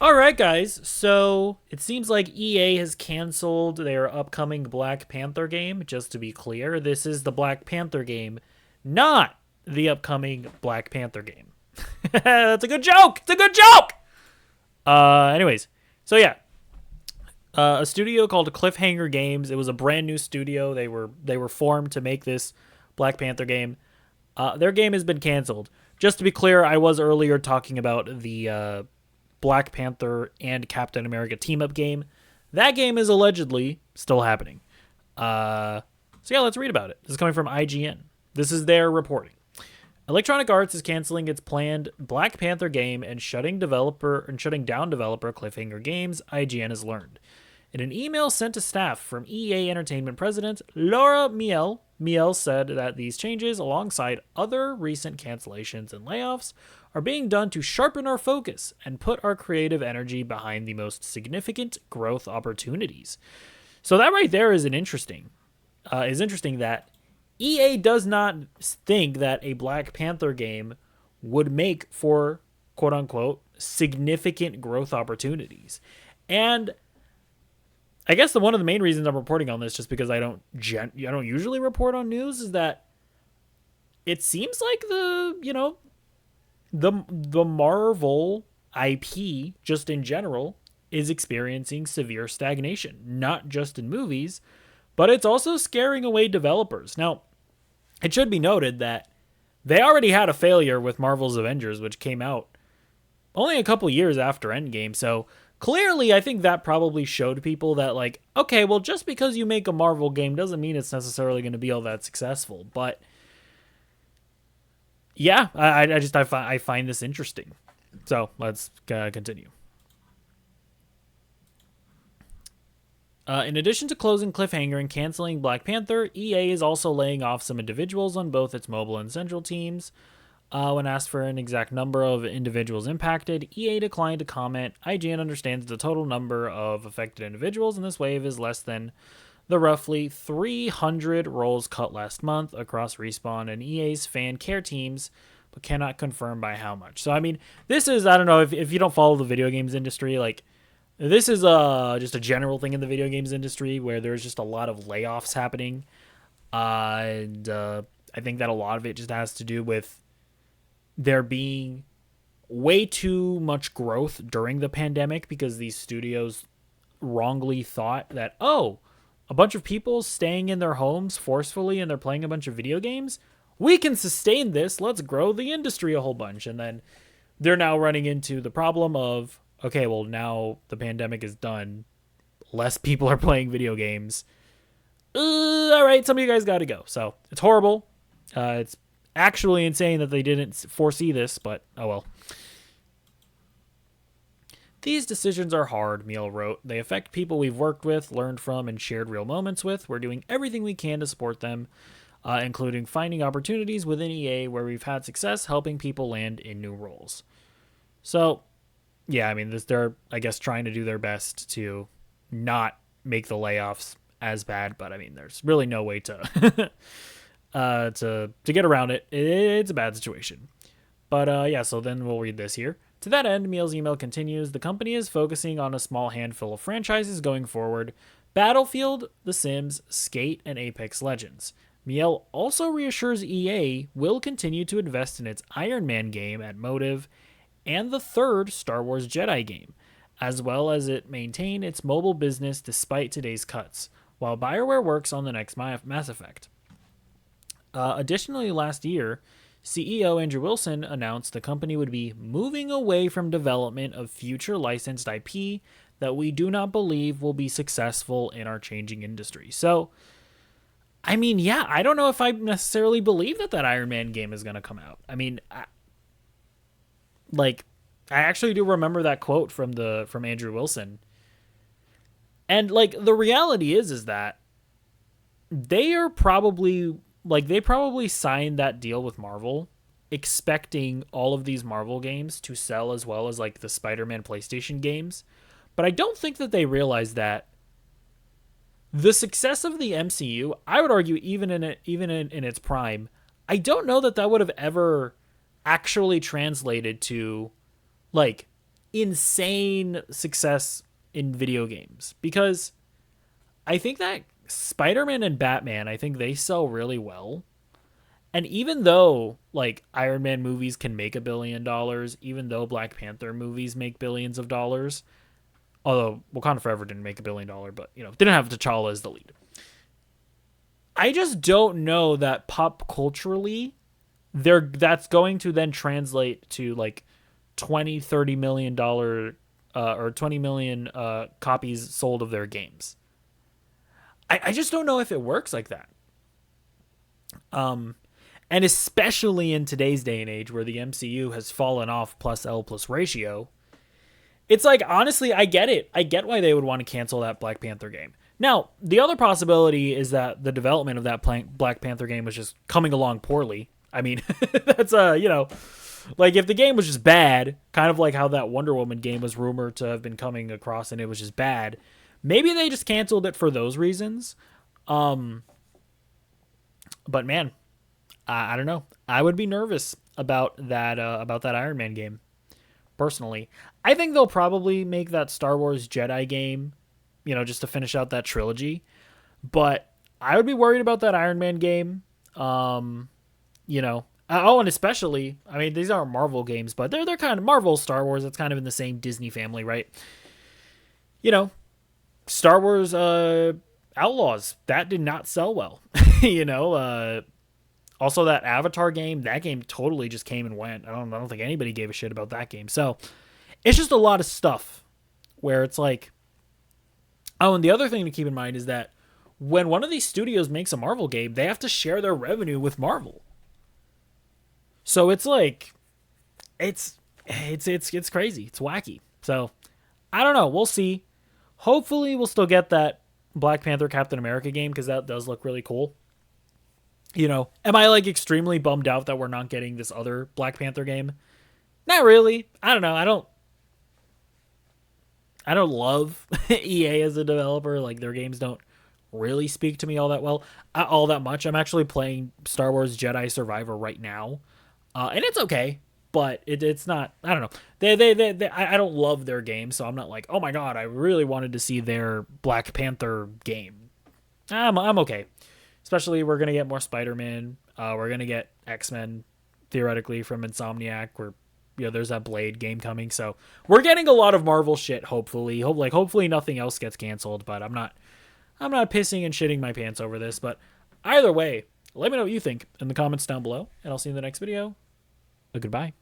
All right, guys. So it seems like EA has canceled their upcoming Black Panther game. Just to be clear, this is the Black Panther game, not the upcoming Black Panther game. That's a good joke. It's a good joke. Anyways, so yeah, a studio called Cliffhanger Games. It was a brand new studio. They were formed to make this Black Panther game. Their game has been canceled. Just to be clear, I was earlier talking about the Black Panther and Captain America team up game. That game is allegedly still happening. So yeah, let's read about it. This is coming from IGN. This is their reporting. Electronic Arts is canceling its planned Black Panther game and shutting down developer Cliffhanger Games, IGN has learned. In an email sent to staff from EA Entertainment president Laura Miel said that these changes, alongside other recent cancellations and layoffs, are being done to sharpen our focus and put our creative energy behind the most significant growth opportunities. So that right there is interesting that EA does not think that a Black Panther game would make for quote unquote significant growth opportunities. And I guess one of the main reasons I'm reporting on this, just because I don't usually report on news, is that it seems like the Marvel IP just in general is experiencing severe stagnation, not just in movies, but it's also scaring away developers. Now, it should be noted that they already had a failure with Marvel's Avengers, which came out only a couple years after Endgame. So clearly, I think that probably showed people that, like, okay, well, just because you make a Marvel game doesn't mean it's necessarily going to be all that successful. But yeah, I find this interesting. So let's continue. In addition to closing Cliffhanger and canceling Black Panther, EA is also laying off some individuals on both its mobile and central teams. When asked for an exact number of individuals impacted, EA declined to comment. IGN understands the total number of affected individuals in this wave is less than the roughly 300 roles cut last month across Respawn and EA's fan care teams, but cannot confirm by how much. So, I mean, this is, I don't know, if you don't follow the video games industry, like, this is just a general thing in the video games industry where there's just a lot of layoffs happening. And I think that a lot of it just has to do with there being way too much growth during the pandemic because these studios wrongly thought that, oh, a bunch of people staying in their homes forcefully and they're playing a bunch of video games, we can sustain this. Let's grow the industry a whole bunch. And then they're now running into the problem of, okay, well, now the pandemic is done. Less people are playing video games. All right, some of you guys got to go. So it's horrible. It's actually insane that they didn't foresee this, but oh well. These decisions are hard, Miel wrote. They affect people we've worked with, learned from, and shared real moments with. We're doing everything we can to support them, including finding opportunities within EA where we've had success helping people land in new roles. So, yeah, I mean, they're, I guess, trying to do their best to not make the layoffs as bad, but I mean, there's really no way to to get around it. It's a bad situation. But yeah, so then we'll read this here. To that end, Miel's email continues. The company is focusing on a small handful of franchises going forward: Battlefield, The Sims, Skate, and Apex Legends. Miel also reassures EA will continue to invest in its Iron Man game at Motive and the third Star Wars Jedi game, as well as it maintain its mobile business despite today's cuts, while BioWare works on the next Mass Effect. Additionally, last year, CEO Andrew Wilson announced the company would be moving away from development of future licensed IP that we do not believe will be successful in our changing industry. So, I mean, yeah, I don't know if I necessarily believe that Iron Man game is going to come out. I mean, I actually do remember that quote from Andrew Wilson. And like the reality is that they probably signed that deal with Marvel expecting all of these Marvel games to sell as well as like the Spider-Man PlayStation games. But I don't think that they realized that the success of the MCU, I would argue even in its prime, I don't know that would have ever actually translated to like insane success in video games because I think that Spider-Man and Batman, I think they sell really well. And even though like Iron Man movies can make $1 billion, even though Black Panther movies make billions of dollars, although Wakanda Forever didn't make $1 billion, but didn't have T'Challa as the lead. I just don't know that pop culturally that's going to then translate to like 20-30 million dollar or 20 million copies sold of their games. I just don't know if it works like that. And especially in today's day and age where the MCU has fallen off plus L plus ratio, it's like, honestly, I get it. I get why they would want to cancel that Black Panther game. Now, the other possibility is that the development of that Black Panther game was just coming along poorly. I mean, that's, like if the game was just bad, kind of like how that Wonder Woman game was rumored to have been coming across and it was just bad, maybe they just canceled it for those reasons. But man, I don't know. I would be nervous about that Iron Man game. Personally, I think they'll probably make that Star Wars Jedi game, just to finish out that trilogy. But I would be worried about that Iron Man game. Oh, and especially, I mean, these aren't Marvel games, but they're kind of Marvel, Star Wars. That's kind of in the same Disney family, right? Star Wars Outlaws, that did not sell well. Also, that Avatar game, that game totally just came and went. I don't think anybody gave a shit about that game. So it's just a lot of stuff where it's like, oh, and the other thing to keep in mind is that when one of these studios makes a Marvel game, they have to share their revenue with Marvel. So it's like, it's crazy. It's wacky. So I don't know. We'll see. Hopefully we'll still get that Black Panther Captain America game because that does look really cool. Am I like extremely bummed out that we're not getting this other Black Panther game? Not really. I don't know. I don't love EA as a developer. Like their games don't really speak to me all that much. I'm actually playing Star Wars Jedi Survivor right now, and it's okay, but it's not. I don't know. I don't love their game, so I'm not like, oh my god, I really wanted to see their Black Panther game. I'm okay. Especially, we're going to get more Spider-Man. We're going to get X-Men, theoretically, from Insomniac. There's that Blade game coming. So, we're getting a lot of Marvel shit, hopefully. Hopefully nothing else gets canceled. But I'm not pissing and shitting my pants over this. But either way, let me know what you think in the comments down below. And I'll see you in the next video. Goodbye.